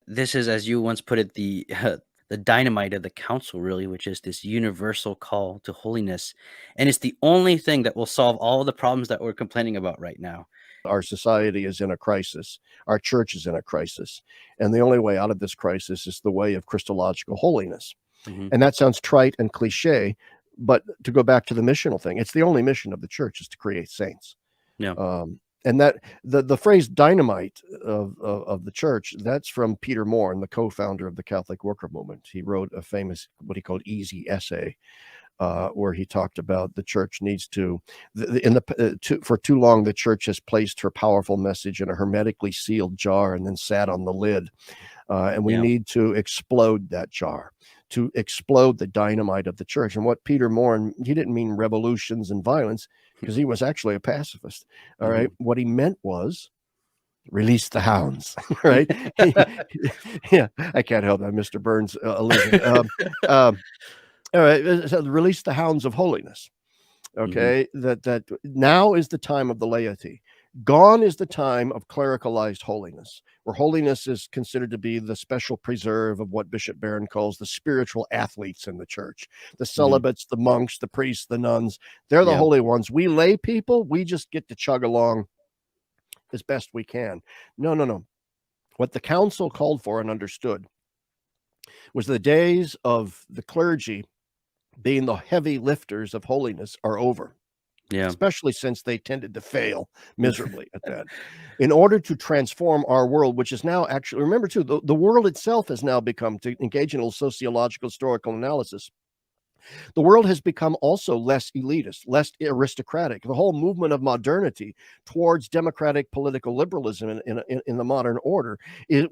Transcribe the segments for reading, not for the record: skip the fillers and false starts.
this is, as you once put it, the the dynamite of the council, really, which is this universal call to holiness, and it's the only thing that will solve all the problems that we're complaining about right now. Our society is in a crisis. Our church is in a crisis. And the only way out of this crisis is the way of Christological holiness. Hmm. And that sounds trite and cliche, but to go back to the missional thing, it's the only mission of the church is to create saints. Yeah. And that the phrase dynamite of the church, that's from Peter Moore, the co-founder of the Catholic Worker Movement. He wrote a famous, what he called easy essay, where he talked about the church needs to, for too long, the church has placed her powerful message in a hermetically sealed jar and then sat on the lid. And we Yeah. need to explode that jar, to explode the dynamite of the church. And what Peter Moore, and he didn't mean revolutions and violence, because he was actually a pacifist. All right. What he meant was release the hounds, right? Yeah, I can't help that, Mr. Burns allusion. All right, so release the hounds of holiness. Hmm. Okay, that now is the time of the laity. Gone is the time of clericalized holiness, where holiness is considered to be the special preserve of what Bishop Barron calls the spiritual athletes in the church. The Hmm. celibates, the monks, the priests, the nuns, they're the Yeah. holy ones. We lay people, we just get to chug along as best we can. No, no, no. What the council called for and understood was the days of the clergy being the heavy lifters of holiness are over, Yeah. especially since they tended to fail miserably at that. In order to transform our world, which is now actually, remember too, the world itself has now become, to engage in a sociological historical analysis, the world has become also less elitist, less aristocratic. The whole movement of modernity towards democratic political liberalism in the modern order, it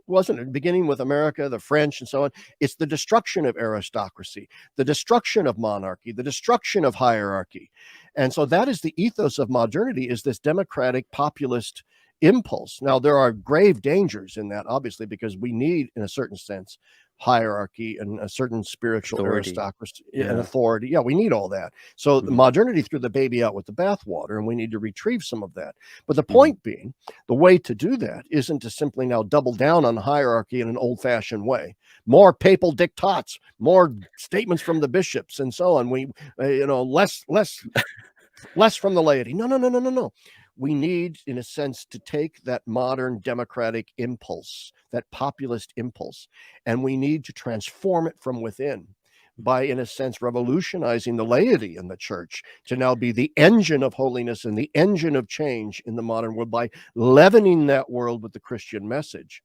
wasn't beginning with America, the French, and so on. It's the destruction of aristocracy, the destruction of monarchy, the destruction of hierarchy. And so that is the ethos of modernity, is this democratic populist impulse. Now, there are grave dangers in that, obviously, because we need, in a certain sense, hierarchy and a certain spiritual Authority. aristocracy and Yeah. authority. Yeah, we need all that. So the Hmm. modernity threw the baby out with the bathwater, and we need to retrieve some of that. But the Hmm. point being, the way to do that isn't to simply now double down on hierarchy in an old-fashioned way. More papal diktats, more statements from the bishops, and so on. We, less from the laity. No, no, no, no, no, no. We need, in a sense, to take that modern democratic impulse, that populist impulse, and we need to transform it from within by, in a sense, revolutionizing the laity in the church to now be the engine of holiness and the engine of change in the modern world, by leavening that world with the Christian message.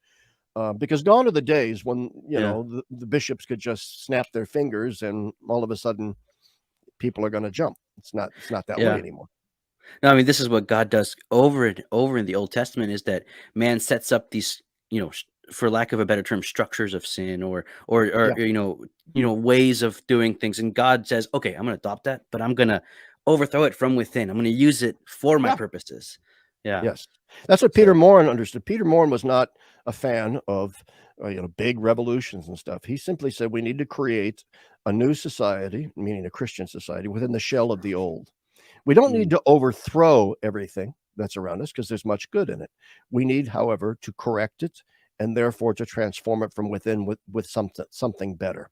Because gone are the days when, Yeah. the bishops could just snap their fingers and all of a sudden people are going to jump. It's not that way Yeah. anymore. No, I mean, this is what God does over and over in the Old Testament, is that man sets up these, for lack of a better term, structures of sin, or Yeah. ways of doing things, and God says, "Okay, I'm going to adopt that, but I'm going to overthrow it from within. I'm going to use it for my Yeah. purposes." Yeah. Yes. That's what Peter So, Morin understood. Peter Morin was not a fan of, big revolutions and stuff. He simply said we need to create a new society, meaning a Christian society, within the shell of the old. We don't need mm, to overthrow everything that's around us because there's much good in it. We need, however, to correct it and therefore to transform it from within with something better.